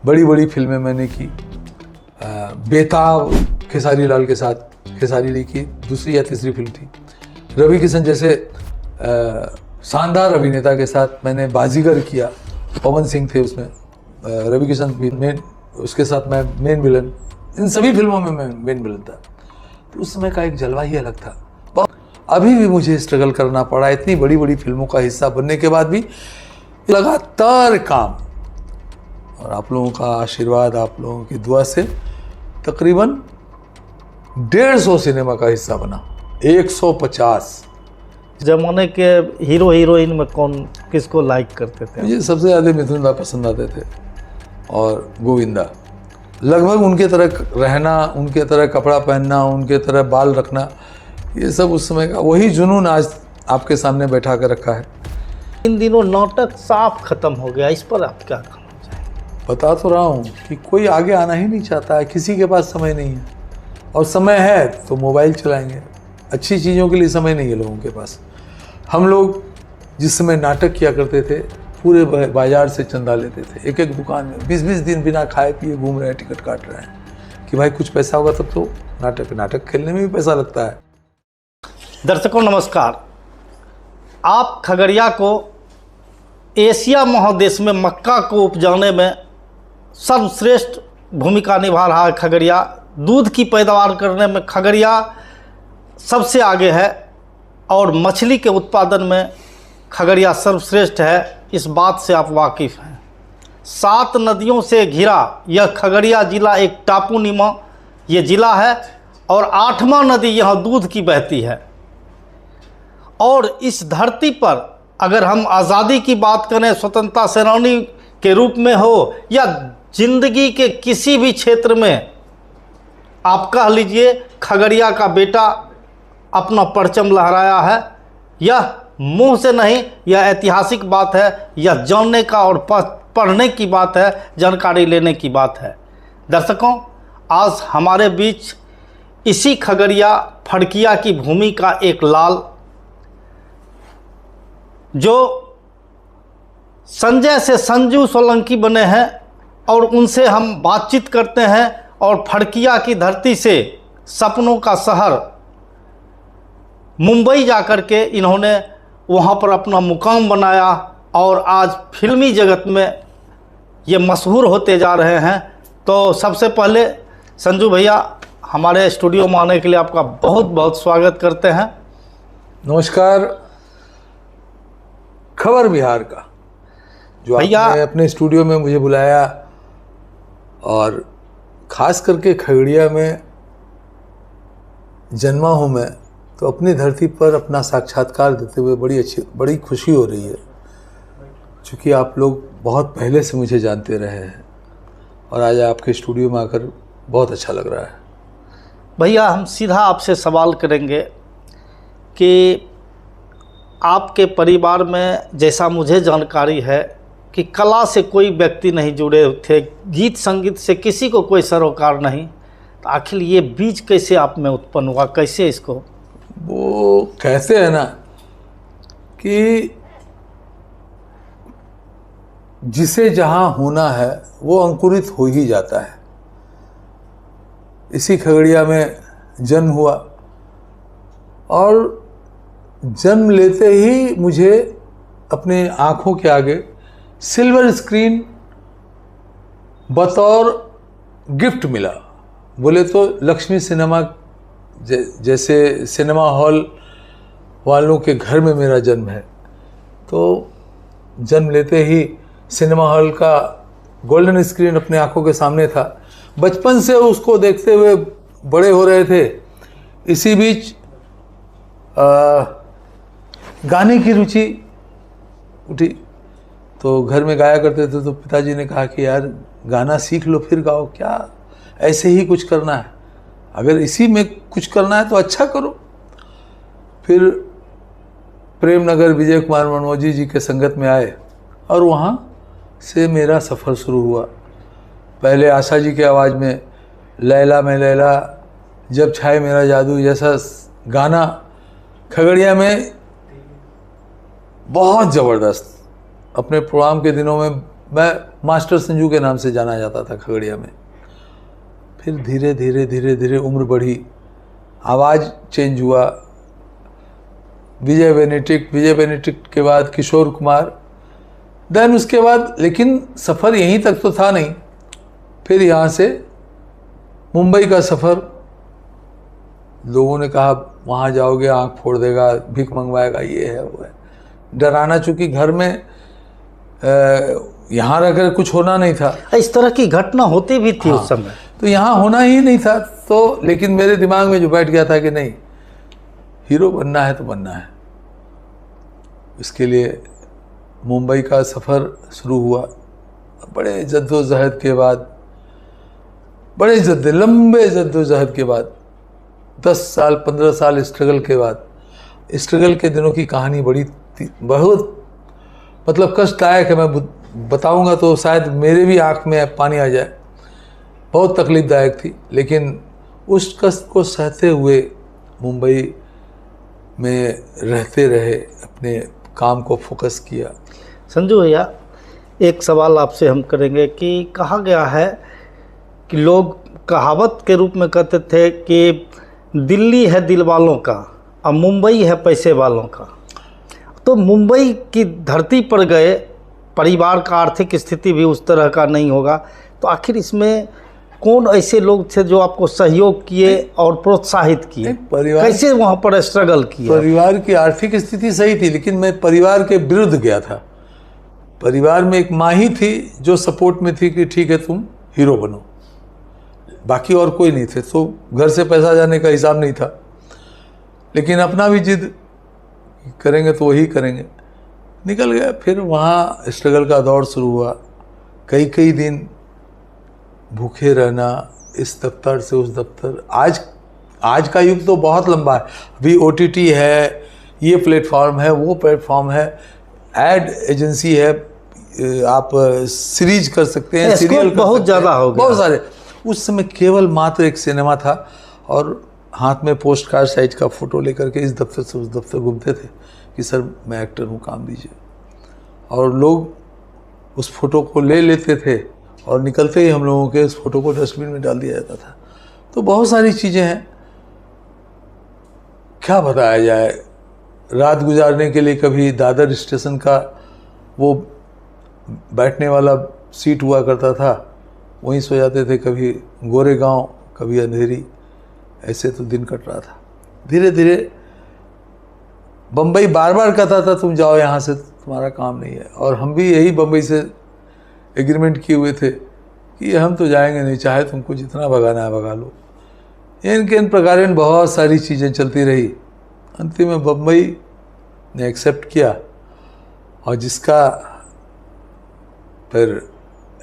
बड़ी बड़ी फिल्में मैंने की। बेताब खेसारी लाल के साथ, खेसारी ली की दूसरी या तीसरी फिल्म थी। रवि किशन जैसे शानदार अभिनेता के साथ मैंने बाजीगर किया, पवन सिंह थे उसमें, रवि किशन भी मेन, उसके साथ मैं मेन विलन। इन सभी फिल्मों में मैं मेन विलन था। तो उस समय का एक जलवा ही अलग था। अभी भी मुझे स्ट्रगल करना पड़ा, इतनी बड़ी बड़ी फिल्मों का हिस्सा बनने के बाद भी लगातार काम, और आप लोगों का आशीर्वाद, आप लोगों की दुआ से तकरीबन 150 सिनेमा का हिस्सा बना। 150। जमाने के हीरो हीरोइन में कौन किसको लाइक करते थे? मुझे सबसे ज़्यादा मिथुन दा पसंद आते थे और गोविंदा। लगभग उनके तरह रहना, उनके तरह कपड़ा पहनना, उनके तरह बाल रखना, ये सब उस समय का वही जुनून आज आपके सामने बैठा कर रखा है। इन दिनों नाटक साफ खत्म हो गया, इस पर आप क्या कहना चाहेंगे? बता तो रहा हूँ कि कोई आगे आना ही नहीं चाहता है, किसी के पास समय नहीं है, और समय है तो मोबाइल चलाएंगे। अच्छी चीज़ों के लिए समय नहीं है लोगों के पास। हम लोग जिस समय नाटक किया करते थे, पूरे बाजार से चंदा लेते थे, एक एक दुकान में 20-20 दिन बिना खाए पिए घूम रहे हैं, टिकट काट रहे हैं कि भाई कुछ पैसा होगा तब तो नाटक खेलने में भी पैसा लगता है। दर्शकों नमस्कार। आप खगड़िया को एशिया महादेश में मक्का को उपजाने में सर्वश्रेष्ठ भूमिका निभा रहा है खगड़िया। दूध की पैदावार करने में खगड़िया सबसे आगे है और मछली के उत्पादन में खगड़िया सर्वश्रेष्ठ है, इस बात से आप वाकिफ़ हैं। 7 नदियों से घिरा यह खगड़िया ज़िला एक टापूनुमा ये ज़िला है और 8वां नदी यहाँ दूध की बहती है। और इस धरती पर अगर हम आज़ादी की बात करें, स्वतंत्रता सेनानी के रूप में हो या जिंदगी के किसी भी क्षेत्र में, आप कह लीजिए खगड़िया का बेटा अपना परचम लहराया है। यह मुंह से नहीं, यह ऐतिहासिक बात है, यह जानने का और पढ़ने की बात है, जानकारी लेने की बात है। दर्शकों, आज हमारे बीच इसी खगड़िया फड़किया की भूमि का एक लाल, जो संजय से संजू सोलंकी बने हैं, और उनसे हम बातचीत करते हैं और फड़किया की धरती से सपनों का शहर मुंबई जाकर के इन्होंने वहाँ पर अपना मुकाम बनाया और आज फिल्मी जगत में ये मशहूर होते जा रहे हैं। तो सबसे पहले संजू भैया, हमारे स्टूडियो में आने के लिए आपका बहुत बहुत स्वागत करते हैं। नमस्कार। खबर बिहार का जो आपने अपने स्टूडियो में मुझे बुलाया, और ख़ास करके खगड़िया में जन्मा हूँ मैं, तो अपनी धरती पर अपना साक्षात्कार देते हुए बड़ी खुशी हो रही है, क्योंकि आप लोग बहुत पहले से मुझे जानते रहे हैं और आज आपके स्टूडियो में आकर बहुत अच्छा लग रहा है। भैया, हम सीधा आपसे सवाल करेंगे कि आपके परिवार में, जैसा मुझे जानकारी है कि कला से कोई व्यक्ति नहीं जुड़े थे, गीत संगीत से किसी को कोई सरोकार नहीं, तो आखिर ये बीज कैसे आप में उत्पन्न हुआ, कैसे इसको? वो कहते हैं ना कि जिसे जहाँ होना है वो अंकुरित हो ही जाता है। इसी खगड़िया में जन्म हुआ और जन्म लेते ही मुझे अपने आँखों के आगे सिल्वर स्क्रीन बतौर गिफ्ट मिला। बोले तो लक्ष्मी सिनेमा जैसे सिनेमा हॉल वालों के घर में मेरा जन्म है, तो जन्म लेते ही सिनेमा हॉल का गोल्डन स्क्रीन अपने आंखों के सामने था। बचपन से उसको देखते हुए बड़े हो रहे थे। इसी बीच गाने की रुचि उठी, तो घर में गाया करते थे, तो पिताजी ने कहा कि यार गाना सीख लो फिर गाओ, क्या ऐसे ही कुछ करना है, अगर इसी में कुछ करना है तो अच्छा करो। फिर प्रेम नगर विजय कुमार मनमोजी जी के संगत में आए और वहाँ से मेरा सफ़र शुरू हुआ। पहले आशा जी की आवाज़ में लैला में लैला, जब छाए मेरा जादू जैसा गाना खगड़िया में बहुत ज़बरदस्त। अपने प्रोग्राम के दिनों में मैं मास्टर संजू के नाम से जाना जाता था खगड़िया में। फिर धीरे धीरे धीरे धीरे उम्र बढ़ी, आवाज़ चेंज हुआ, विजय बेनेडिक्ट के बाद किशोर कुमार, देन उसके बाद, लेकिन सफ़र यहीं तक तो था नहीं। फिर यहाँ से मुंबई का सफ़र, लोगों ने कहा वहाँ जाओगे आँख फोड़ देगा, भीख मंगवाएगा, ये है वो है, डराना। चूँकि घर में यहाँ रहकर कुछ होना नहीं था, इस तरह की घटना होती भी थी उस समय, तो यहाँ होना ही नहीं था। तो लेकिन मेरे दिमाग में जो बैठ गया था कि नहीं, हीरो बनना है तो बनना है। इसके लिए मुंबई का सफ़र शुरू हुआ। बड़े जद्दोजहद के बाद, लंबे जद्दोजहद के बाद, 10 साल 15 साल स्ट्रगल के बाद, स्ट्रगल के दिनों की कहानी बहुत मतलब कष्टदायक है। मैं बताऊंगा तो शायद मेरे भी आँख में पानी आ जाए। बहुत तकलीफ़दायक थी, लेकिन उस कष्ट को सहते हुए मुंबई में रहते रहे, अपने काम को फोकस किया। संजू भैया, एक सवाल आपसे हम करेंगे कि कहा गया है कि लोग कहावत के रूप में कहते थे कि दिल्ली है दिल वालों का और मुंबई है पैसे वालों का। तो मुंबई की धरती पर गए, परिवार का आर्थिक स्थिति भी उस तरह का नहीं होगा, तो आखिर इसमें कौन ऐसे लोग थे जो आपको सहयोग किए और प्रोत्साहित किए? कैसे वहाँ पर स्ट्रगल किया? परिवार की आर्थिक स्थिति सही थी, लेकिन मैं परिवार के विरुद्ध गया था। परिवार में एक माँ ही थी जो सपोर्ट में थी कि ठीक है तुम हीरो बनो, बाकी और कोई नहीं थे। तो घर से पैसा जाने का हिसाब नहीं था, लेकिन अपना भी जिद करेंगे तो वही करेंगे, निकल गया। फिर वहाँ स्ट्रगल का दौर शुरू हुआ, कई दिन भूखे रहना, इस दफ्तर से उस दफ्तर। आज का युग तो बहुत लंबा है, अभी OTT है, ये प्लेटफॉर्म है, वो प्लेटफॉर्म है, एड एजेंसी है, आप सीरीज कर सकते हैं, सीरियल बहुत ज़्यादा हो गया, बहुत सारे। उस समय केवल मात्र एक सिनेमा था और हाथ में पोस्ट कार्ड साइज का फ़ोटो लेकर के इस दफ्तर से उस दफ्तर घूमते थे कि सर मैं एक्टर हूँ, काम दीजिए। और लोग उस फोटो को ले लेते थे और निकलते ही हम लोगों के उस फोटो को डस्टबिन में डाल दिया जाता था। तो बहुत सारी चीज़ें हैं, क्या बताया जाए। रात गुजारने के लिए कभी दादर स्टेशन का वो बैठने वाला सीट हुआ करता था, वहीं सो जाते थे। कभी गोरेगांव, कभी अंधेरी, ऐसे तो दिन कट रहा था। धीरे धीरे बम्बई बार बार कहता था तुम जाओ यहाँ से, तुम्हारा काम नहीं है। और हम भी यही बम्बई से एग्रीमेंट किए हुए थे कि हम तो जाएंगे नहीं, चाहे तुमको जितना भगाना है भगा लो। इन प्रकार बहुत सारी चीज़ें चलती रही। अंतिम में बम्बई ने एक्सेप्ट किया, और जिसका फिर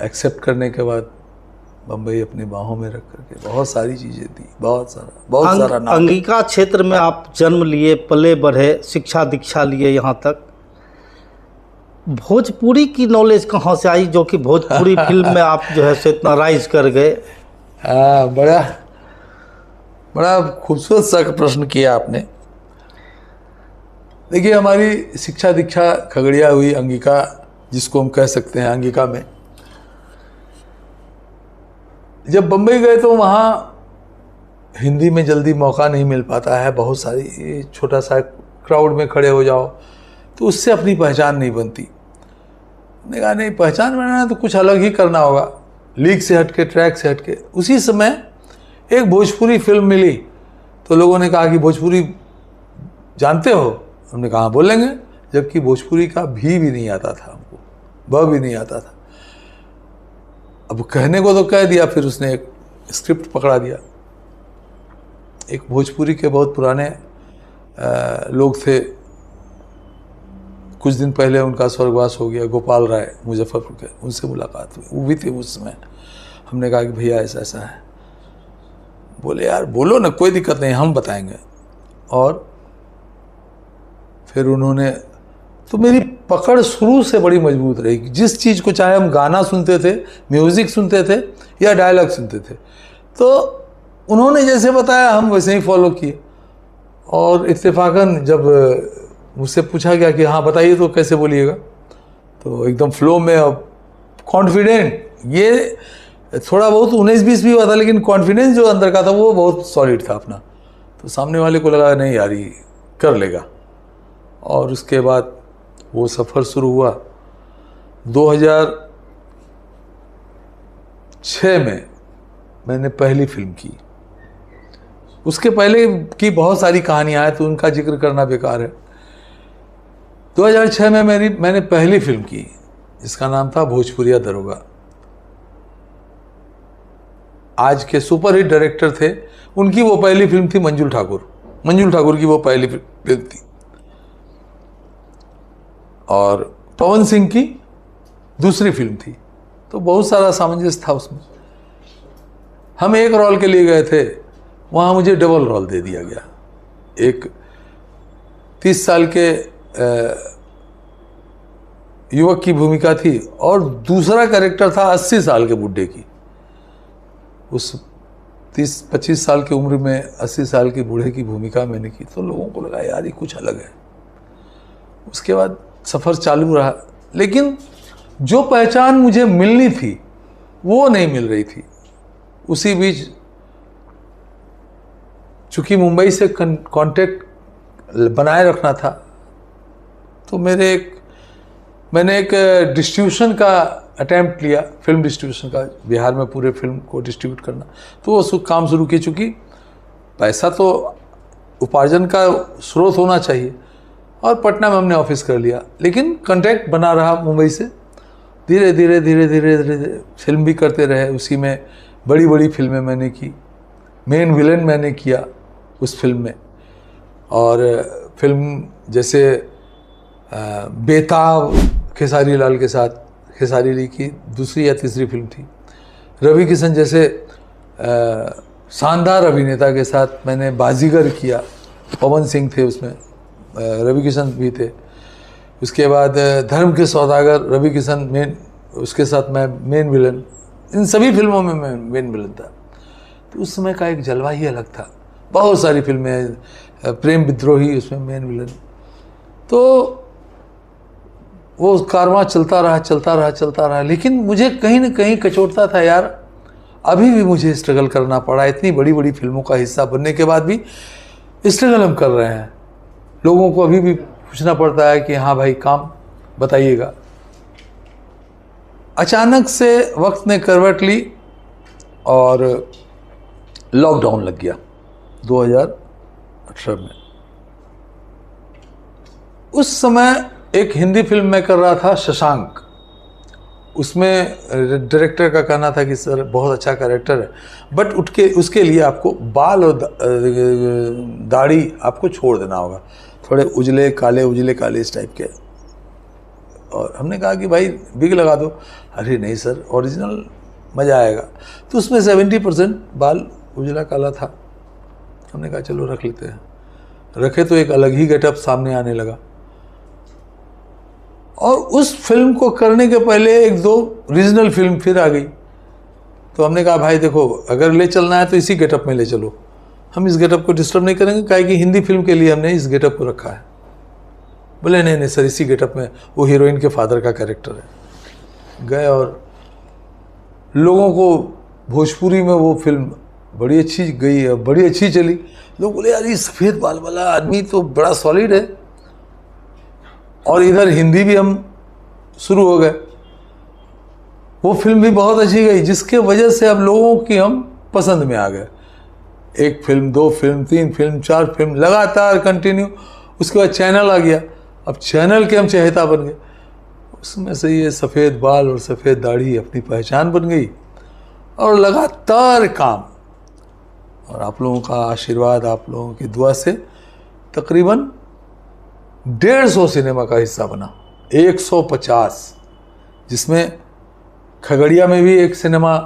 एक्सेप्ट करने के बाद बम्बई अपनी बाहों में रख करके बहुत सारी चीज़ें दी, बहुत सारा नाम। अंगिका क्षेत्र में आप जन्म लिए, पले बढ़े, शिक्षा दीक्षा लिए यहाँ तक। भोजपुरी की नॉलेज कहाँ से आई, जो कि भोजपुरी फिल्म में आप जो है सो इतना राइज कर गए? हाँ, बड़ा खूबसूरत सा प्रश्न किया आपने। देखिए, हमारी शिक्षा दीक्षा खगड़िया हुई, अंगिका जिसको हम कह सकते हैं। अंगिका में जब बम्बई गए तो वहाँ हिंदी में जल्दी मौका नहीं मिल पाता है। बहुत सारी, छोटा सा क्राउड में खड़े हो जाओ तो उससे अपनी पहचान नहीं बनती। मैंने कहा नहीं, पहचान बनाना है तो कुछ अलग ही करना होगा, लीग से हटके, ट्रैक से हटके। उसी समय एक भोजपुरी फिल्म मिली तो लोगों ने कहा कि भोजपुरी जानते हो? हमने कहा बोलेंगे, जबकि भोजपुरी का भी नहीं आता था हमको, वह भी नहीं आता था। अब कहने को तो कह दिया, फिर उसने एक स्क्रिप्ट पकड़ा दिया। एक भोजपुरी के बहुत पुराने लोग थे, कुछ दिन पहले उनका स्वर्गवास हो गया, गोपाल राय, मुजफ्फरपुर के, उनसे मुलाकात हुई, वो भी थे उस समय। हमने कहा कि भैया ऐसा ऐसा है। बोले यार बोलो ना, कोई दिक्कत नहीं, हम बताएंगे। और फिर उन्होंने, तो मेरी पकड़ शुरू से बड़ी मजबूत रही। जिस चीज़ को, चाहे हम गाना सुनते थे, म्यूज़िक सुनते थे या डायलॉग सुनते थे, तो उन्होंने जैसे बताया हम वैसे ही फॉलो किए। और इत्तेफाकन जब मुझसे पूछा गया कि हाँ बताइए तो कैसे बोलिएगा, तो एकदम फ्लो में, अब कॉन्फिडेंट, ये थोड़ा बहुत 19-20 भी हुआ था, लेकिन कॉन्फिडेंस जो अंदर का था वो बहुत सॉलिड था अपना। तो सामने वाले को लगा नहीं यार ये कर लेगा। और उसके बाद वो सफ़र शुरू हुआ। 2006 में मैंने पहली फिल्म की। उसके पहले की बहुत सारी कहानियाँ हैं तो उनका जिक्र करना बेकार है। 2006 में मैंने पहली फिल्म की जिसका नाम था भोजपुरिया दरोगा। आज के सुपरहिट डायरेक्टर थे, उनकी वो पहली फिल्म थी मंजुल ठाकुर की वो पहली फिल्म थी। और पवन सिंह की दूसरी फिल्म थी। तो बहुत सारा सामंजस्य था उसमें। हम एक रोल के लिए गए थे, वहाँ मुझे डबल रोल दे दिया गया। एक 30 साल के युवक की भूमिका थी और दूसरा कैरेक्टर था 80 साल के बुड्ढे की। उस 30-25 साल की उम्र में 80 साल के बूढ़े की भूमिका मैंने की, तो लोगों को लगा यार ये कुछ अलग है। उसके बाद सफ़र चालू रहा, लेकिन जो पहचान मुझे मिलनी थी वो नहीं मिल रही थी। उसी बीच चूँकि मुंबई से कांटेक्ट बनाए रखना था, तो मैंने एक डिस्ट्रीब्यूशन का अटैम्प्ट लिया, फिल्म डिस्ट्रीब्यूशन का, बिहार में पूरे फिल्म को डिस्ट्रीब्यूट करना। तो वो काम शुरू किया। चूँकि पैसा तो उपार्जन का स्रोत होना चाहिए, और पटना में हमने ऑफिस कर लिया। लेकिन कांटेक्ट बना रहा मुंबई से। धीरे धीरे फिल्म भी करते रहे। उसी में बड़ी बड़ी फिल्में मैंने की। मेन विलन मैंने किया उस फिल्म में। और फिल्म जैसे बेताब खेसारी लाल के साथ, खेसारी ली की दूसरी या तीसरी फिल्म थी। रवि किशन जैसे शानदार अभिनेता के साथ मैंने बाजीगर किया। पवन सिंह थे उसमें, रवि किशन भी थे। उसके बाद धर्म के सौदागर, रवि किशन मेन, उसके साथ मैं मेन विलन। इन सभी फिल्मों में मैं मेन विलन था। तो उस समय का एक जलवा ही अलग था। बहुत सारी फिल्में, प्रेम विद्रोही उसमें मेन विलन। तो वो कारवां चलता रहा। लेकिन मुझे कहीं ना कहीं कचोटता था यार, अभी भी मुझे स्ट्रगल करना पड़ा। इतनी बड़ी बड़ी फिल्मों का हिस्सा बनने के बाद भी स्ट्रगल हम कर रहे हैं। लोगों को अभी भी पूछना पड़ता है कि हाँ भाई काम बताइएगा। अचानक से वक्त ने करवट ली और लॉकडाउन लग गया 2018 में। उस समय एक हिंदी फिल्म मैं कर रहा था, शशांक। उसमें डायरेक्टर का कहना था कि सर बहुत अच्छा कैरेक्टर है, बट उसके लिए आपको बाल और दाढ़ी आपको छोड़ देना होगा, थोड़े उजले काले इस टाइप के। और हमने कहा कि भाई बिग लगा दो। अरे नहीं सर, ओरिजिनल मज़ा आएगा। तो उसमें 70% बाल उजला काला था। हमने कहा चलो रख लेते हैं। रखे तो एक अलग ही गेटअप सामने आने लगा। और उस फिल्म को करने के पहले 1-2 रीजनल फिल्म फिर आ गई। तो हमने कहा भाई देखो, अगर ले चलना है तो इसी गेटअप में ले चलो, हम इस गेटअप को डिस्टर्ब नहीं करेंगे, काहे कि हिंदी फिल्म के लिए हमने इस गेटअप को रखा है। बोले नहीं सर, इसी गेटअप में, वो हीरोइन के फादर का कैरेक्टर है। गए और लोगों को भोजपुरी में वो फिल्म बड़ी अच्छी गई है, बड़ी अच्छी चली। लोग बोले यार ये सफ़ेद बाल वाला आदमी तो बड़ा सॉलिड है। और इधर हिंदी भी हम शुरू हो गए। वो फिल्म भी बहुत अच्छी गई, जिसके वजह से अब लोगों की हम पसंद में आ गए। 1 फिल्म, 2 फिल्म, 3 फिल्म, 4 फिल्म लगातार कंटिन्यू। उसके बाद चैनल आ गया। अब चैनल के हम चहेता बन गए। उसमें से ये सफ़ेद बाल और सफ़ेद दाढ़ी अपनी पहचान बन गई और लगातार काम। और आप लोगों का आशीर्वाद, आप लोगों की दुआ से तकरीबन 150 सिनेमा का हिस्सा बना। 150, जिसमें खगड़िया में भी एक सिनेमा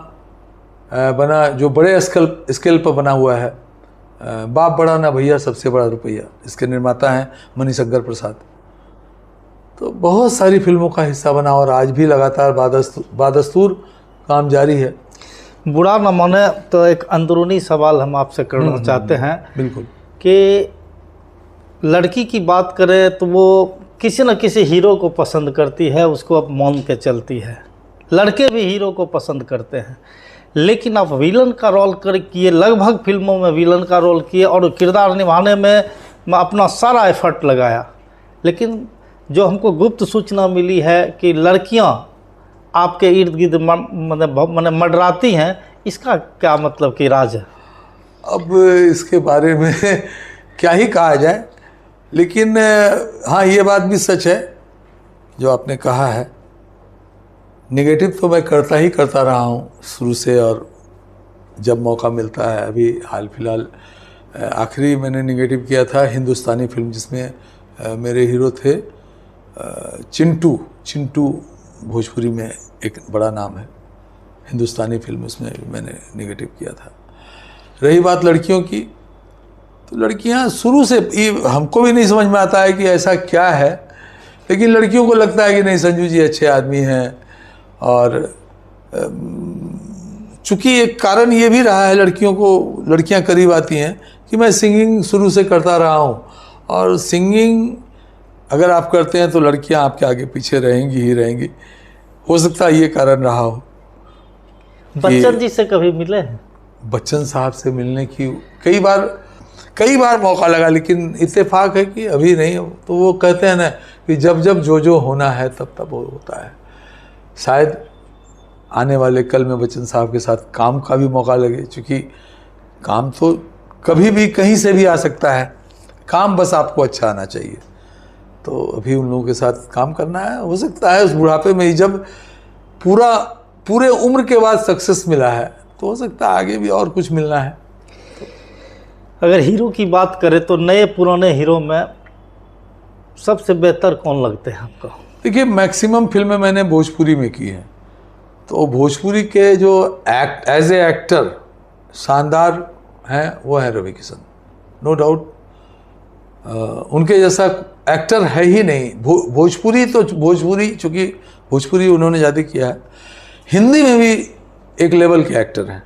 बना जो बड़े स्केल पर बना हुआ है, बाप बड़ा ना भैया सबसे बड़ा रुपया। इसके निर्माता हैं मनीशंकर प्रसाद। तो बहुत सारी फिल्मों का हिस्सा बना और आज भी लगातार बादस्तूर काम जारी है। बुरा न माने तो एक अंदरूनी सवाल हम आपसे करना चाहते हैं। बिल्कुल। कि लड़की की बात करें तो वो किसी न किसी हीरो को पसंद करती है, उसको अब मान के चलती है। लड़के भी हीरो को पसंद करते हैं, लेकिन आप विलन का रोल किए, लगभग फिल्मों में विलन का रोल किए और किरदार निभाने में अपना सारा एफर्ट लगाया। लेकिन जो हमको गुप्त सूचना मिली है कि लड़कियां आपके इर्द गिर्द मतलब मंडराती हैं, इसका क्या मतलब कि राज है? अब इसके बारे में क्या ही कहा जाए, लेकिन हाँ ये बात भी सच है जो आपने कहा है। नेगेटिव तो मैं करता ही करता रहा हूँ शुरू से, और जब मौका मिलता है, अभी हाल फिलहाल आखिरी मैंने नेगेटिव किया था हिंदुस्तानी फिल्म जिसमें मेरे हीरो थे चिंटू भोजपुरी में एक बड़ा नाम है, हिंदुस्तानी फिल्म, उसमें मैंने नेगेटिव किया था। रही बात लड़कियों की, तो लड़कियां शुरू से हमको भी नहीं समझ में आता है कि ऐसा क्या है, लेकिन लड़कियों को लगता है कि नहीं संजू जी अच्छे आदमी हैं। और चूँकि एक कारण ये भी रहा है लड़कियां करीब आती हैं कि मैं सिंगिंग शुरू से करता रहा हूँ, और सिंगिंग अगर आप करते हैं तो लड़कियां आपके आगे पीछे रहेंगी ही रहेंगी। हो सकता है ये कारण रहा हो। बच्चन जी से कभी मिले हैं? बच्चन साहब से मिलने की कई बार मौका लगा, लेकिन इत्तेफाक है कि अभी नहीं हो। तो वो कहते हैं ना कि जब जब जो होना है तब तब वो होता है। शायद आने वाले कल में बच्चन साहब के साथ काम का भी मौका लगे, क्योंकि काम तो कभी भी कहीं से भी आ सकता है, काम बस आपको अच्छा आना चाहिए। तो अभी उन लोगों के साथ काम करना है। हो सकता है उस बुढ़ापे में ही जब पूरे उम्र के बाद सक्सेस मिला है, तो हो सकता है आगे भी और कुछ मिलना है। अगर हीरो की बात करें तो नए पुराने हीरो में सबसे बेहतर कौन लगते हैं आपको? देखिए, मैक्सिमम फिल्में मैंने भोजपुरी में की हैं, तो भोजपुरी के जो एज ए एक्टर शानदार हैं वो हैं रवि किशन, नो डाउट। उनके जैसा एक्टर है ही नहीं। भोजपुरी चूँकि भोजपुरी उन्होंने ज़्यादा किया है, हिंदी में भी एक लेवल के एक्टर हैं।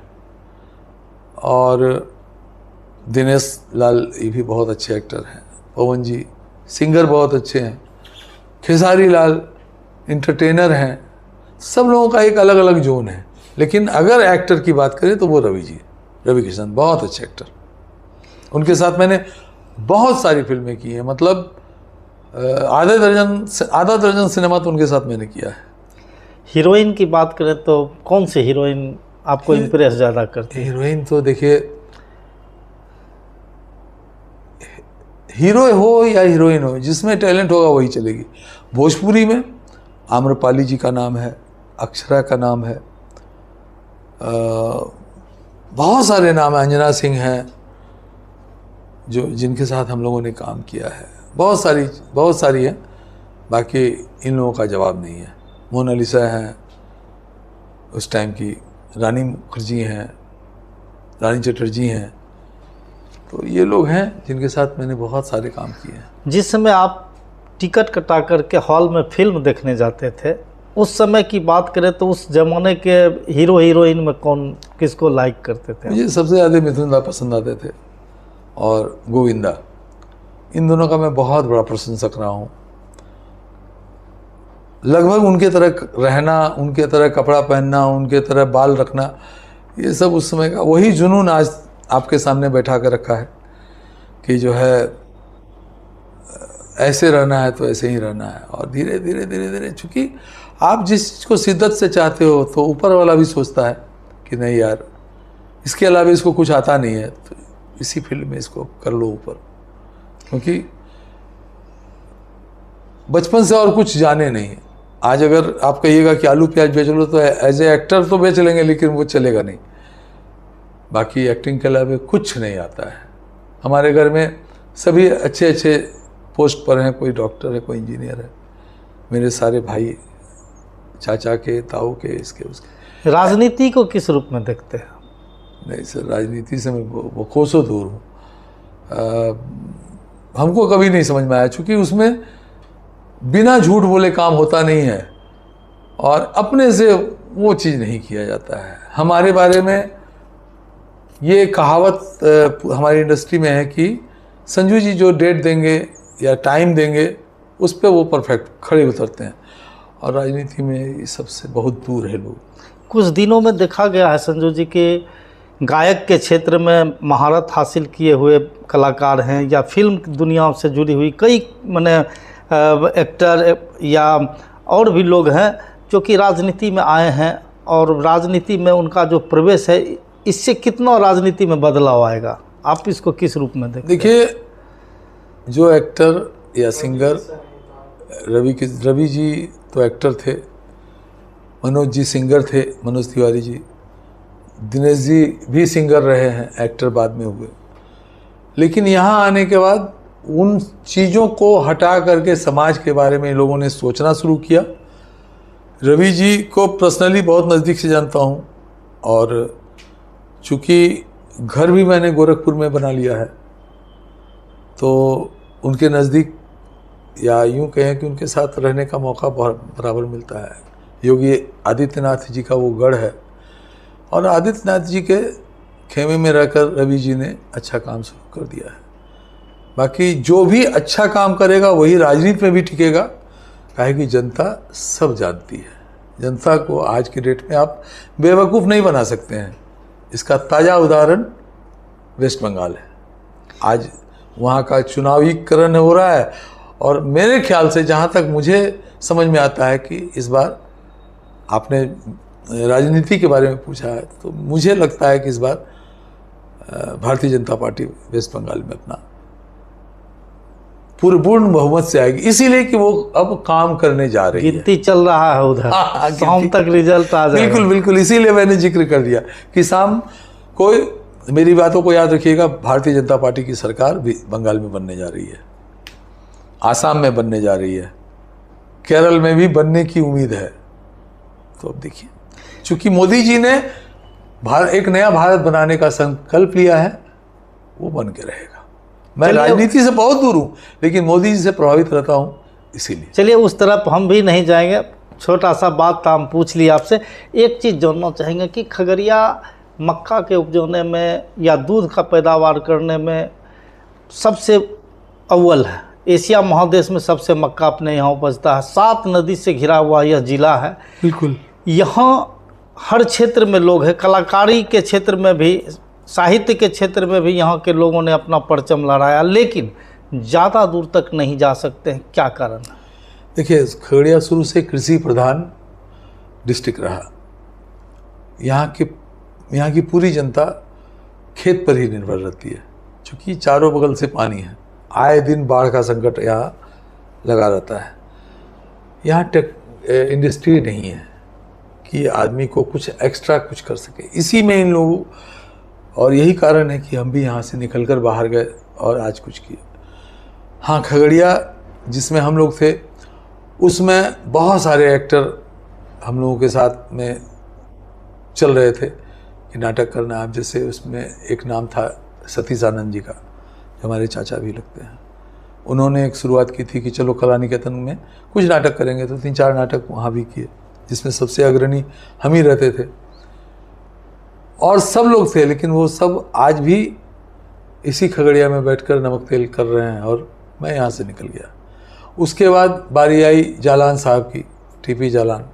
और दिनेश लाल ये भी बहुत अच्छे एक्टर हैं, पवन जी सिंगर बहुत अच्छे हैं, खेसारी लाल इंटरटेनर हैं। सब लोगों का एक अलग अलग जोन है, लेकिन अगर एक्टर की बात करें तो वो रवि किशन बहुत अच्छे एक्टर। उनके साथ मैंने बहुत सारी फिल्में की हैं, मतलब आधा दर्जन सिनेमा तो उनके साथ मैंने किया है। हीरोइन की बात करें तो कौन सी हीरोइन आपको इम्प्रेस ज़्यादा करती है? हीरोइन तो देखिए, हीरो हो या हीरोइन हो, जिसमें टैलेंट होगा वही चलेगी। भोजपुरी में आम्रपाली जी का नाम है, अक्षरा का नाम है, बहुत सारे नाम हैं, अंजना सिंह हैं जिनके साथ हम लोगों ने काम किया है। बहुत सारी हैं, बाकी इन लोगों का जवाब नहीं है। मोनालिसा हैं, उस टाइम की रानी मुखर्जी हैं, रानी चटर्जी हैं, तो ये लोग हैं जिनके साथ मैंने बहुत सारे काम किए हैं। जिस समय आप टिकट कटा करके हॉल में फिल्म देखने जाते थे, उस समय की बात करें तो उस जमाने के हीरो हीरोइन में किसको लाइक करते थे? मुझे सबसे ज़्यादा मिथुन दा पसंद आते थे और गोविंदा। इन दोनों का मैं बहुत बड़ा प्रशंसक रहा हूँ। लगभग उनके तरह रहना, उनके तरह कपड़ा पहनना, उनके तरह बाल रखना, ये सब उस समय का वही जुनून आज आपके सामने बैठा कर रखा है कि जो है ऐसे रहना है तो ऐसे ही रहना है। और धीरे धीरे चूँकि आप जिस चीज़ को शिद्दत से चाहते हो तो ऊपर वाला भी सोचता है कि नहीं यार, इसके अलावा इसको कुछ आता नहीं है, तो इसी फील्ड में इसको कर लो ऊपर। क्योंकि बचपन से और कुछ जाने नहीं। आज अगर आप कहिएगा कि आलू प्याज बेच लो तो एज ए एक्टर तो बेच लेंगे, लेकिन वो चलेगा नहीं। बाकी एक्टिंग के अलावा कुछ नहीं आता है। हमारे घर में सभी अच्छे पोस्ट पर हैं, कोई डॉक्टर है, कोई इंजीनियर है। मेरे सारे भाई चाचा के, ताऊ के, इसके उसके। राजनीति को किस रूप में देखते हैं? नहीं सर, राजनीति से मैं वो कोसों दूर हूँ। हमको कभी नहीं समझ में आया, चूँकि उसमें बिना झूठ बोले काम होता नहीं है और अपने से वो चीज़ नहीं किया जाता है। हमारे बारे में ये कहावत हमारी इंडस्ट्री में है कि संजू जी जो डेट देंगे या टाइम देंगे उस पर वो परफेक्ट खड़े उतरते हैं। और राजनीति में ये सबसे बहुत दूर है लोग। कुछ दिनों में देखा गया है संजू जी के गायक के क्षेत्र में महारत हासिल किए हुए कलाकार हैं या फिल्म दुनिया से जुड़ी हुई कई माने एक्टर या और भी लोग हैं जो कि राजनीति में आए हैं और राजनीति में उनका जो प्रवेश है इससे कितना राजनीति में बदलाव आएगा, आप इसको किस रूप में देखते हैं? देखिए, जो एक्टर या सिंगर रवि जी तो एक्टर थे, मनोज जी सिंगर थे, मनोज तिवारी जी, दिनेश जी भी सिंगर रहे हैं, एक्टर बाद में हुए। लेकिन यहाँ आने के बाद उन चीज़ों को हटा करके समाज के बारे में लोगों ने सोचना शुरू किया। रवि जी को पर्सनली बहुत नज़दीक से जानता हूँ और चूँकि घर भी मैंने गोरखपुर में बना लिया है, तो उनके नज़दीक या यूँ कहें कि उनके साथ रहने का मौका बराबर मिलता है। योगी आदित्यनाथ जी का वो गढ़ है और आदित्यनाथ जी के खेमे में रहकर रवि जी ने अच्छा काम शुरू कर दिया है। बाकी जो भी अच्छा काम करेगा वही राजनीति में भी टिकेगा, काहे कि जनता सब जानती है। जनता को आज की डेट में आप बेवकूफ़ नहीं बना सकते हैं। इसका ताज़ा उदाहरण वेस्ट बंगाल है। आज वहाँ का चुनावीकरण हो रहा है और मेरे ख्याल से जहाँ तक मुझे समझ में आता है कि इस बार आपने राजनीति के बारे में पूछा है, तो मुझे लगता है कि इस बार भारतीय जनता पार्टी वेस्ट बंगाल में अपना पूर्ण बहुमत से आएगी, इसीलिए कि वो अब काम करने जा रही है। गिनती चल रहा है उधर, शाम तक रिजल्ट आ जाएगा। बिल्कुल बिल्कुल, इसीलिए मैंने जिक्र कर दिया कि शाम को, मेरी बातों को याद रखिएगा, भारतीय जनता पार्टी की सरकार भी बंगाल में बनने जा रही है, आसाम में बनने जा रही है, केरल में भी बनने की उम्मीद है। तो अब देखिए, चूंकि मोदी जी ने एक नया भारत बनाने का संकल्प लिया है, वो बन के रहेगा। मैं राजनीति से बहुत दूर हूँ, लेकिन मोदी जी से प्रभावित रहता हूँ, इसीलिए। चलिए, उस तरफ हम भी नहीं जाएंगे, छोटा सा बात था, हम पूछ लिया आपसे। एक चीज़ जानना चाहेंगे कि खगड़िया मक्का के उपजाने में या दूध का पैदावार करने में सबसे अव्वल है। एशिया महादेश में सबसे मक्का अपने यहाँ उपजता है। 7 नदी से घिरा हुआ यह जिला है। बिल्कुल, यहाँ हर क्षेत्र में लोग हैं, कलाकारी के क्षेत्र में भी, साहित्य के क्षेत्र में भी यहाँ के लोगों ने अपना परचम लहराया, लेकिन ज़्यादा दूर तक नहीं जा सकते हैं। क्या कारण है? देखिए, खगड़िया शुरू से कृषि प्रधान डिस्ट्रिक्ट रहा। यहाँ की पूरी जनता खेत पर ही निर्भर रहती है, क्योंकि चारों बगल से पानी है, आए दिन बाढ़ का संकट यहाँ लगा रहता है। यहाँ इंडस्ट्री नहीं है कि आदमी को कुछ एक्स्ट्रा कुछ कर सके, इसी में इन लोगों, और यही कारण है कि हम भी यहाँ से निकलकर बाहर गए और आज कुछ किए। हाँ, खगड़िया जिसमें हम लोग थे, उसमें बहुत सारे एक्टर हम लोगों के साथ में चल रहे थे कि नाटक करना। आप जैसे उसमें एक नाम था सतीश आनंद जी का, जो हमारे चाचा भी लगते हैं। उन्होंने एक शुरुआत की थी कि चलो कला निकेतन में कुछ नाटक करेंगे, तो 3-4 नाटक वहाँ भी किए, जिसमें सबसे अग्रणी हम ही रहते थे और सब लोग थे। लेकिन वो सब आज भी इसी खगड़िया में बैठकर नमक तेल कर रहे हैं और मैं यहाँ से निकल गया। उसके बाद बारी आई जालान साहब की, टीपी जालान।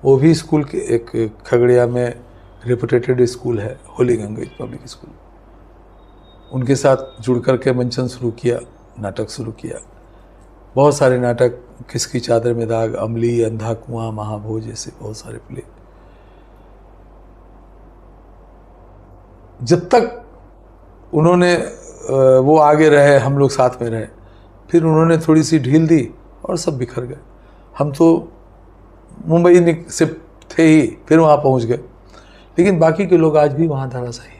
वो भी स्कूल के एक खगड़िया में रेपुटेटेड स्कूल है, होली गंगा पब्लिक स्कूल। उनके साथ जुड़ कर के मंचन शुरू किया, नाटक शुरू किया। बहुत सारे नाटक, किसकी चादर में दाग, अमली, अंधा कुआं, महाभोज, जैसे बहुत सारे प्ले। जब तक उन्होंने वो आगे रहे, हम लोग साथ में रहे, फिर उन्होंने थोड़ी सी ढील दी और सब बिखर गए। हम तो मुंबई से थे ही, फिर वहाँ पहुँच गए, लेकिन बाकी के लोग आज भी वहाँ धराशायी है।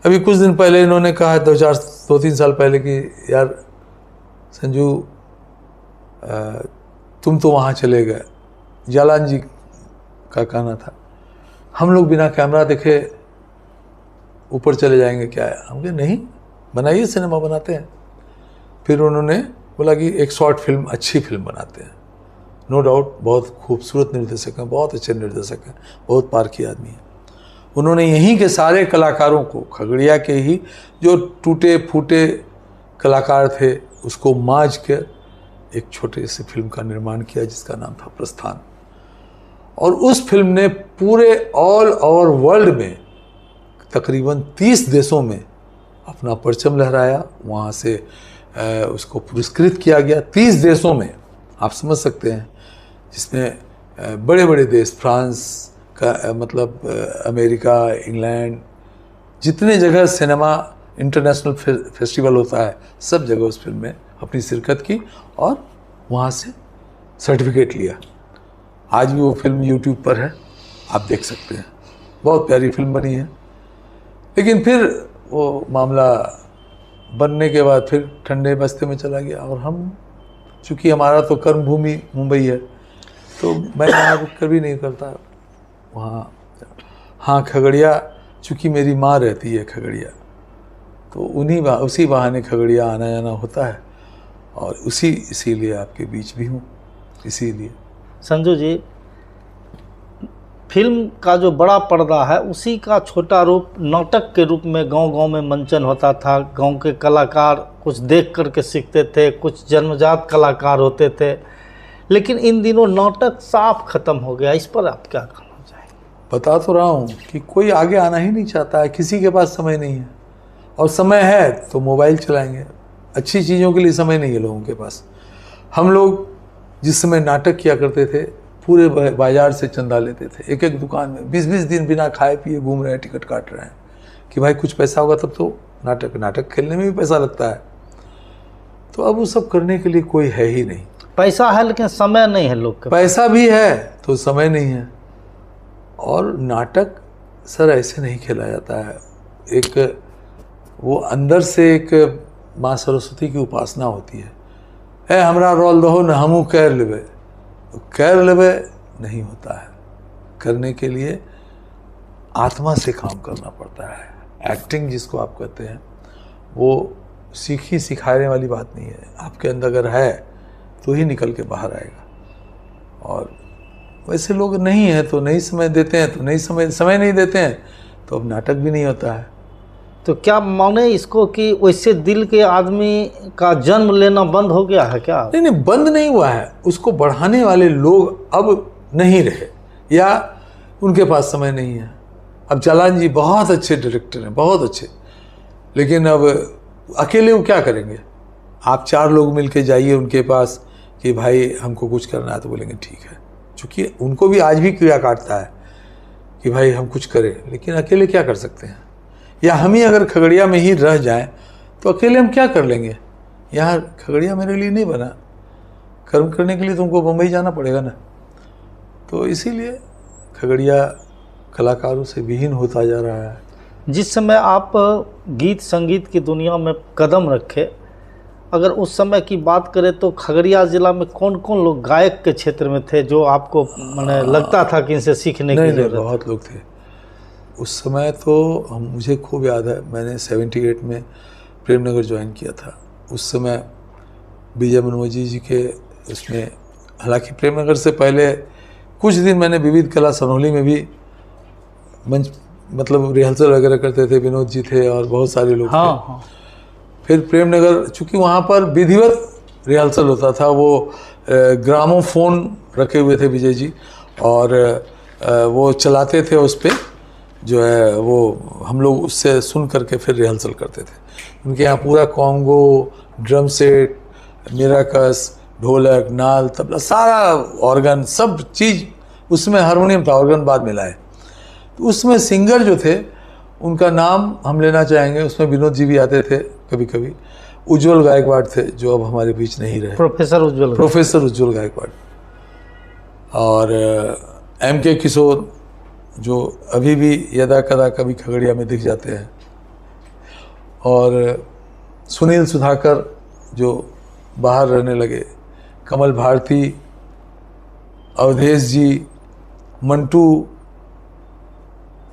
अभी कुछ दिन पहले इन्होंने कहा, 2-3 साल पहले, कि यार संजू, तुम तो वहाँ चले गए। जालान जी का कहना था, हम लोग बिना कैमरा देखे ऊपर चले जाएंगे क्या है? हम कहे नहीं, बनाइए, सिनेमा बनाते हैं। फिर उन्होंने बोला कि एक शॉर्ट फिल्म, अच्छी फिल्म बनाते हैं। नो डाउट बहुत खूबसूरत निर्देशक हैं, बहुत अच्छे निर्देशक हैं, बहुत पारखी आदमी हैं। उन्होंने यहीं के सारे कलाकारों को, खगड़िया के ही जो टूटे फूटे कलाकार थे, उसको मांझ के एक छोटे से फिल्म का निर्माण किया जिसका नाम था प्रस्थान। और उस फिल्म ने पूरे ऑल ओवर वर्ल्ड में तकरीबन 30 देशों में अपना परचम लहराया। वहाँ से उसको पुरस्कृत किया गया 30 देशों में, आप समझ सकते हैं, जिसमें बड़े बड़े देश, फ्रांस का मतलब अमेरिका, इंग्लैंड, जितने जगह सिनेमा इंटरनेशनल फेस्टिवल होता है सब जगह उस फिल्म में अपनी शिरकत की और वहाँ से सर्टिफिकेट लिया। आज भी वो फिल्म यूट्यूब पर है, आप देख सकते हैं, बहुत प्यारी फिल्म बनी है। लेकिन फिर वो मामला बनने के बाद फिर ठंडे बस्ते में चला गया। और हम, चूँकि हमारा तो कर्म भूमि मुंबई है, तो मैं वहाँ रुक कर भी नहीं करता वहाँ। हाँ, खगड़िया, चूँकि मेरी माँ रहती है खगड़िया, तो उसी बहाने खगड़िया आना जाना होता है और इसीलिए आपके बीच भी हूँ। इसीलिए संजू जी, फिल्म का जो बड़ा पर्दा है उसी का छोटा रूप नाटक के रूप में गांव-गांव में मंचन होता था। गांव के कलाकार कुछ देख करके सीखते थे, कुछ जन्मजात कलाकार होते थे, लेकिन इन दिनों नाटक साफ खत्म हो गया। इस पर आप क्या कहना चाहेंगे? बता तो रहा हूँ कि कोई आगे आना ही नहीं चाहता है, किसी के पास समय नहीं है, और समय है तो मोबाइल चलाएंगे। अच्छी चीज़ों के लिए समय नहीं है लोगों के पास। हम लोग जिस समय नाटक किया करते थे, पूरे बाजार से चंदा लेते थे, एक एक दुकान में 20-20 दिन बिना खाए पिए घूम रहे हैं, टिकट काट रहे हैं कि भाई कुछ पैसा होगा तब तो नाटक खेलने में भी पैसा लगता है। तो अब वो सब करने के लिए कोई है ही नहीं। पैसा है लेकिन समय नहीं है लोग के पास। पैसा भी है तो समय नहीं है। और नाटक सर ऐसे नहीं खेला जाता है। एक वो अंदर से एक माँ सरस्वती की उपासना होती है, हमरा रोल दहो न हमू कैर लेवे नहीं होता है। करने के लिए आत्मा से काम करना पड़ता है। एक्टिंग जिसको आप कहते हैं, वो सीखी सिखाने वाली बात नहीं है। आपके अंदर अगर है तो ही निकल के बाहर आएगा। और वैसे लोग नहीं है तो नहीं समय देते हैं, तो नहीं समय नहीं देते हैं तो अब नाटक भी नहीं होता है। तो क्या माने इसको कि वैसे दिल के आदमी का जन्म लेना बंद हो गया है क्या? नहीं, बंद नहीं हुआ है। उसको बढ़ाने वाले लोग अब नहीं रहे, या उनके पास समय नहीं है। अब जालान जी बहुत अच्छे डायरेक्टर हैं, बहुत अच्छे, लेकिन अब अकेले वो क्या करेंगे? आप 4 लोग मिलके जाइए उनके पास कि भाई हमको कुछ करना है, तो बोलेंगे ठीक है, चूँकि उनको भी आज भी कीड़ा काटता है कि भाई हम कुछ करें, लेकिन अकेले क्या कर सकते हैं? या हम ही अगर खगड़िया में ही रह जाएं तो अकेले हम क्या कर लेंगे? यहाँ खगड़िया मेरे लिए नहीं बना, कर्म करने के लिए तुमको मुंबई जाना पड़ेगा ना। तो इसीलिए खगड़िया कलाकारों से विहीन होता जा रहा है। जिस समय आप गीत संगीत की दुनिया में कदम रखे, अगर उस समय की बात करें तो खगड़िया ज़िला में कौन कौन लोग गायक के क्षेत्र में थे जो आपको माने लगता था कि इनसे सीखने की जरूरत? बहुत लोग थे उस समय। तो मुझे खूब याद है, मैंने 78 में प्रेमनगर ज्वाइन किया था। उस समय विजय मनोजी जी के उसमें, हालांकि प्रेमनगर से पहले कुछ दिन मैंने विविध कला सनोली में भी मंच मतलब रिहर्सल वगैरह करते थे। विनोद जी थे और बहुत सारे लोग थे। फिर प्रेमनगर, चूँकि वहाँ पर विधिवत रिहर्सल होता था, वो ग्रामोफोन रखे हुए थे विजय जी, और वो चलाते थे उस पर, जो है वो हम लोग उससे सुन करके फिर रिहर्सल करते थे। उनके यहाँ पूरा कॉन्गो, ड्रम सेट, मेराकस, ढोलक, नाल, तबला, सारा ऑर्गन, सब चीज़ उसमें, हारमोनियम था, ऑर्गन बाद में लाए। तो उसमें सिंगर जो थे उनका नाम हम लेना चाहेंगे। उसमें विनोद जी भी आते थे कभी कभी। उज्जवल गायकवाड़ थे जो अब हमारे बीच नहीं रहे, प्रोफेसर उज्जवल गायकवाड़, और M.K. किशोर जो अभी भी यदा कदा कभी खगड़िया में दिख जाते हैं, और सुनील सुधाकर जो बाहर रहने लगे, कमल भारती, अवधेश जी, मंटू।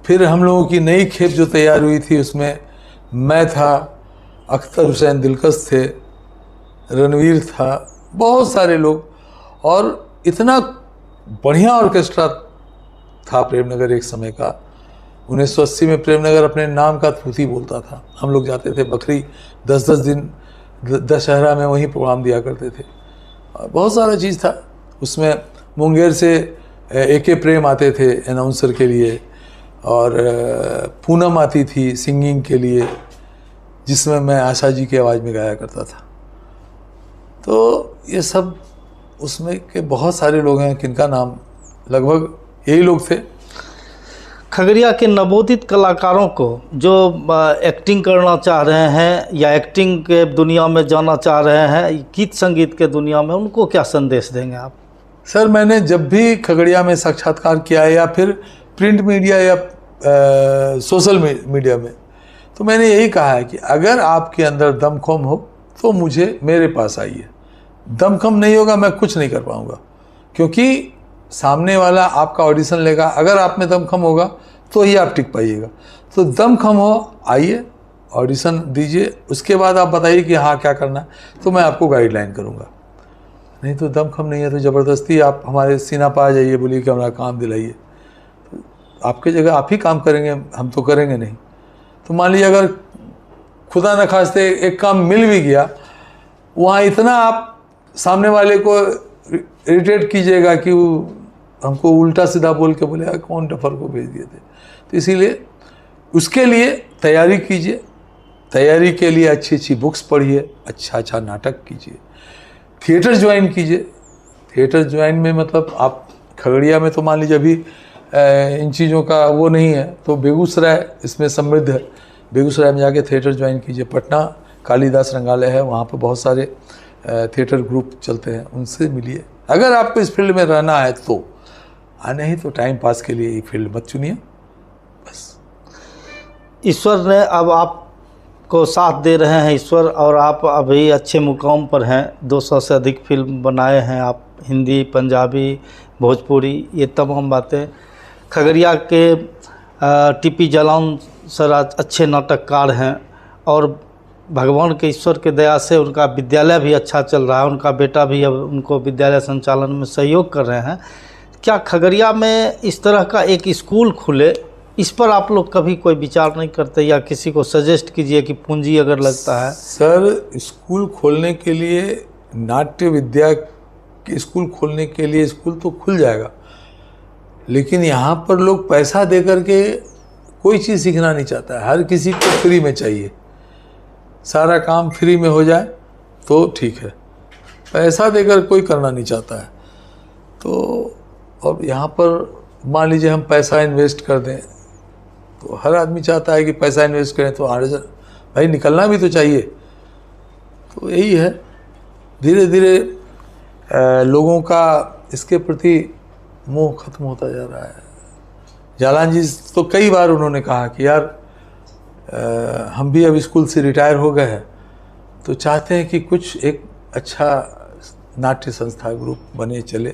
फिर हम लोगों की नई खेप जो तैयार हुई थी उसमें मैं था, अख्तर हुसैन दिलकश थे, रणवीर था, बहुत सारे लोग, और इतना बढ़िया ऑर्केस्ट्रा था प्रेमनगर एक समय का। 1980 में प्रेमनगर अपने नाम का थूथी बोलता था। हम लोग जाते थे बकरी 10-10 दिन दशहरा में वहीं प्रोग्राम दिया करते थे। और बहुत सारा चीज़ था उसमें। मुंगेर से AK प्रेम आते थे अनाउंसर के लिए, और पूनम आती थी सिंगिंग के लिए, जिसमें मैं आशा जी की आवाज़ में गाया करता था। तो ये सब उसमें के बहुत सारे लोग हैं किनका नाम लगभग यही लोग थे। खगड़िया के नवोदित कलाकारों को जो एक्टिंग करना चाह रहे हैं या एक्टिंग के दुनिया में जाना चाह रहे हैं, गीत संगीत के दुनिया में, उनको क्या संदेश देंगे आप? सर, मैंने जब भी खगड़िया में साक्षात्कार किया है या फिर प्रिंट मीडिया या सोशल मीडिया में, तो मैंने यही कहा है कि अगर आपके अंदर दमखम हो तो मेरे पास आइए। दमखम नहीं होगा मैं कुछ नहीं कर पाऊँगा, क्योंकि सामने वाला आपका ऑडिशन लेगा। अगर आप में दमखम होगा तो ही आप टिक पाइएगा। तो दमखम हो, आइए, ऑडिशन दीजिए, उसके बाद आप बताइए कि हाँ क्या करना है, तो मैं आपको गाइडलाइन करूँगा। नहीं तो दमखम नहीं है तो ज़बरदस्ती आप हमारे सीना पा जाइए, बोलिए कि हमारा काम दिलाइए, तो आपके जगह आप ही काम करेंगे, हम तो करेंगे नहीं। तो मान लीजिए अगर खुदा न खास्ते एक काम मिल भी गया, वहाँ इतना आप सामने वाले को इरिटेट कीजिएगा कि वो हमको उल्टा सीधा बोल के बोलेगा कौन डफर को भेज दिए थे। तो इसीलिए उसके लिए तैयारी कीजिए। तैयारी के लिए अच्छी अच्छी बुक्स पढ़िए, अच्छा नाटक कीजिए, थिएटर ज्वाइन कीजिए। थिएटर ज्वाइन में मतलब आप खगड़िया में तो मान लीजिए अभी इन चीज़ों का वो नहीं है, तो बेगूसराय इसमें समृद्ध है। बेगूसराय में जाके थिएटर ज्वाइन कीजिए। पटना कालिदास रंगालय है, वहाँ पर बहुत सारे थिएटर ग्रुप चलते हैं, उनसे मिलिए। अगर आपको इस फील्ड में रहना है तो, नहीं तो टाइम पास के लिए ये फील्ड मत चुनिए बस। ईश्वर ने अब आपको साथ दे रहे हैं ईश्वर, और आप अभी अच्छे मुकाम पर हैं। 200 से अधिक फिल्म बनाए हैं आप, हिंदी, पंजाबी, भोजपुरी, ये तमाम बातें। खगड़िया के टीपी जालौन सर अच्छे नाटककार हैं, और भगवान के ईश्वर के दया से उनका विद्यालय भी अच्छा चल रहा है। उनका बेटा भी अब उनको विद्यालय संचालन में सहयोग कर रहे हैं। क्या खगड़िया में इस तरह का एक स्कूल खुले, इस पर आप लोग कभी कोई विचार नहीं करते, या किसी को सजेस्ट कीजिए कि पूंजी अगर लगता है? सर, स्कूल खोलने के लिए, नाट्य विद्या के स्कूल खोलने के लिए स्कूल तो खुल जाएगा, लेकिन यहाँ पर लोग पैसा दे करके कोई चीज़ सीखना नहीं चाहता है। हर किसी को फ्री में चाहिए, सारा काम फ्री में हो जाए तो ठीक है। पैसा देकर कोई करना नहीं चाहता है। तो अब यहाँ पर मान लीजिए हम पैसा इन्वेस्ट कर दें, तो हर आदमी चाहता है कि पैसा इन्वेस्ट करें तो भाई निकलना भी तो चाहिए। तो यही है, धीरे धीरे लोगों का इसके प्रति मोह खत्म होता जा रहा है। जालान जी तो कई बार उन्होंने कहा कि यार हम भी अब स्कूल से रिटायर हो गए हैं, तो चाहते हैं कि कुछ एक अच्छा नाट्य संस्था ग्रुप बने चले,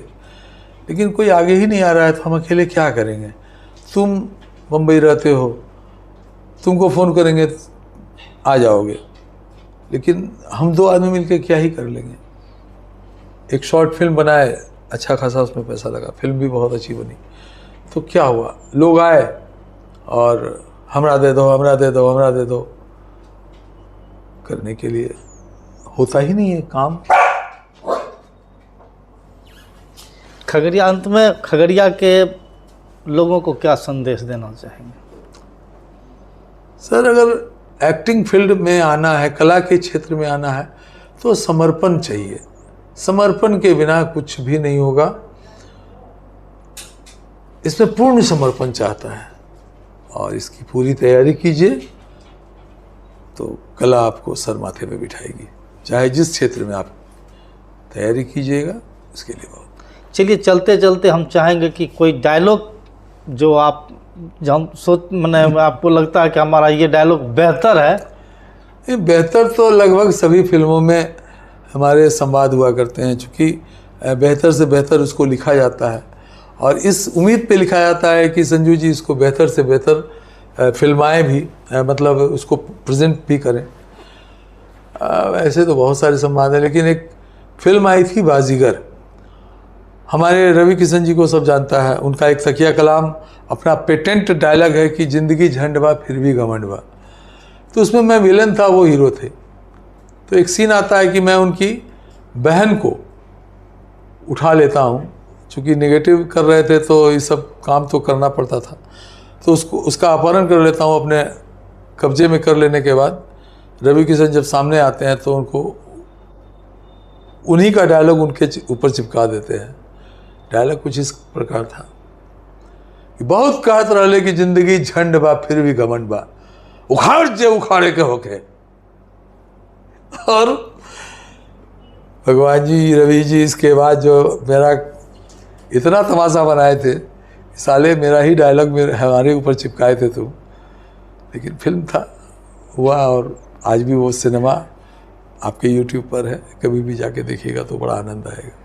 लेकिन कोई आगे ही नहीं आ रहा है। तो हम अकेले क्या करेंगे? तुम मुंबई रहते हो, तुमको फ़ोन करेंगे आ जाओगे, लेकिन हम 2 आदमी मिलकर क्या ही कर लेंगे। एक शॉर्ट फिल्म बनाए, अच्छा खासा उसमें पैसा लगा, फिल्म भी बहुत अच्छी बनी, तो क्या हुआ? लोग आए और हमरा दे दो, हमरा दे दो, हमरा दे दो, करने के लिए होता ही नहीं है काम। खगड़िया, अंत में खगड़िया के लोगों को क्या संदेश देना चाहेंगे? सर, अगर एक्टिंग फील्ड में आना है, कला के क्षेत्र में आना है, तो समर्पण चाहिए। समर्पण के बिना कुछ भी नहीं होगा। इसमें पूर्ण समर्पण चाहता है, और इसकी पूरी तैयारी कीजिए तो कला आपको सर माथे पे बिठाएगी। चाहे जिस क्षेत्र में आप तैयारी कीजिएगा, इसके लिए बहुत। चलिए, चलते चलते हम चाहेंगे कि कोई डायलॉग जो आप मैंने आपको लगता है कि हमारा ये डायलॉग बेहतर है। ये बेहतर तो लगभग सभी फिल्मों में हमारे संवाद हुआ करते हैं, चूँकि बेहतर से बेहतर उसको लिखा जाता है, और इस उम्मीद पे लिखा जाता है कि संजू जी इसको बेहतर से बेहतर फिल्माएँ भी, मतलब उसको प्रेजेंट भी करें। ऐसे तो बहुत सारे संवाद हैं, लेकिन एक फिल्म आई थी बाजीगर, हमारे रवि किशन जी को सब जानता है। उनका एक तकिया कलाम अपना पेटेंट डायलॉग है कि ज़िंदगी झंड बा फिर भी घमंड बा। तो उसमें मैं विलन था, वो हीरो थे। तो एक सीन आता है कि मैं उनकी बहन को उठा लेता हूँ, चूँकि नेगेटिव कर रहे थे तो ये सब काम तो करना पड़ता था, तो उसका अपहरण कर लेता हूँ अपने कब्जे में कर लेने के बाद रवि किशन जब सामने आते हैं तो उनको उन्हीं का डायलॉग उनके ऊपर चिपका देते हैं। डायलॉग कुछ इस प्रकार था कि बहुत कहत रहले कि जिंदगी झंड बा फिर भी घमंड बा, उखाड़ जे उखाड़े के होके। और भगवान जी, रवि जी इसके बाद जो मेरा इतना तमाशा बनाए थे, साले मेरा ही डायलॉग मेरे हमारे ऊपर चिपकाए थे तुम, लेकिन फिल्म था हुआ। और आज भी वो सिनेमा आपके यूट्यूब पर है, कभी भी जाके देखिएगा तो बड़ा आनंद आएगा।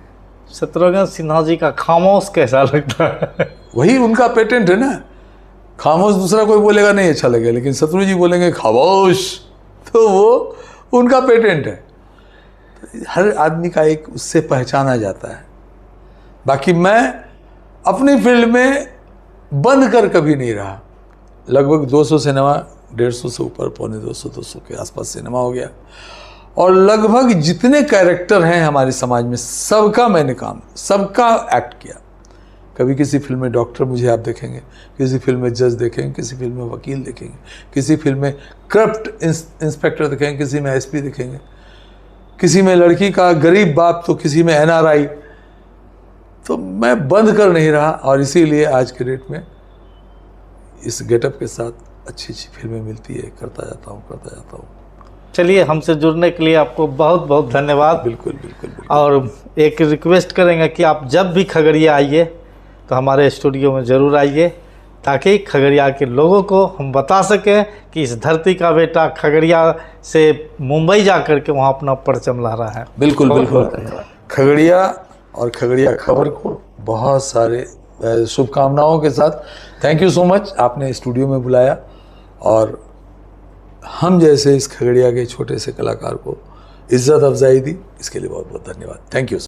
शत्रुघ्न सिन्हा जी का खामोश कैसा लगता है? वही उनका पेटेंट है ना, खामोश दूसरा कोई बोलेगा नहीं अच्छा लगेगा, लेकिन शत्रु जी बोलेंगे खामोश, तो वो उनका पेटेंट है। हर आदमी का एक उससे पहचाना जाता है। बाकी मैं अपनी फील्ड में बंद कर कभी नहीं रहा। लगभग 200 सिनेमा, 150 से ऊपर, पौने 200 के आसपास सिनेमा हो गया। और लगभग जितने कैरेक्टर हैं हमारे समाज में सबका मैंने सबका एक्ट किया। कभी किसी फिल्म में डॉक्टर मुझे आप देखेंगे, किसी फिल्म में जज देखेंगे, किसी फिल्म में वकील देखेंगे, किसी फिल्म में करप्ट इंस्पेक्टर देखेंगे, किसी में एसपी देखेंगे, किसी में लड़की का गरीब बाप, तो किसी में एनआरआई। तो मैं बंद कर नहीं रहा, और इसीलिए आज के डेट में इस गेटअप के साथ अच्छी अच्छी फिल्में मिलती है, करता जाता हूँ। चलिए, हमसे जुड़ने के लिए आपको बहुत बहुत धन्यवाद। बिल्कुल। और एक रिक्वेस्ट करेंगे कि आप जब भी खगड़िया आइए तो हमारे स्टूडियो में ज़रूर आइए, ताकि खगड़िया के लोगों को हम बता सकें कि इस धरती का बेटा खगड़िया से मुंबई जा कर के वहाँ अपना परचम लहरा रहा है। बिल्कुल। खगड़िया और खगड़िया खबर को बहुत सारे शुभकामनाओं के साथ थैंक यू सो मच, आपने स्टूडियो में बुलाया और हम जैसे इस खगड़िया के छोटे से कलाकार को इज्जत अफजाई दी, इसके लिए बहुत बहुत धन्यवाद। Thank you.